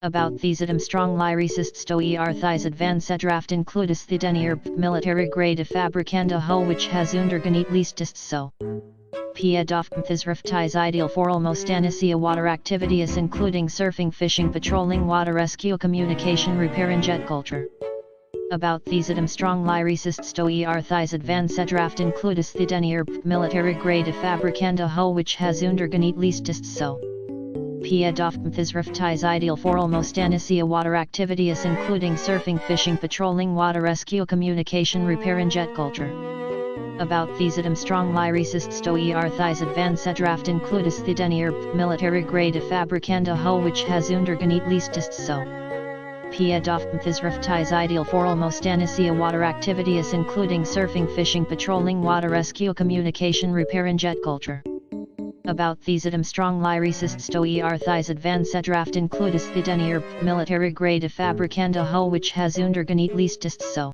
About thesidim strong lyricist stoi arthis advancedraft includis the denier military grade fabricanda ho which has underganit leastist so. Pia dofmthis ideal for almost anicia water activities including surfing, fishing, patrolling, water rescue, communication, repair and jet culture. About thesidim strong lyricist stoi arthis advancedraft includis the denier military grade fabricanda ho which has underganit leastist so. Pia dofmthis ideal for almost anicia water activities including surfing, fishing, patrolling, water rescue, communication, repair and jet culture. About thesidim strong lyricist stoi arthis advancedraft includis the denier military grade fabricanda ho which has underganit leastist so. Pia dofmthis ideal for almost anicia water activities including surfing, fishing, patrolling, water rescue, communication, repair and jet culture. About thesidim strong lyricist stoi arthis advancedraft includis the denier military grade fabricanda ho which has underganit leastist so.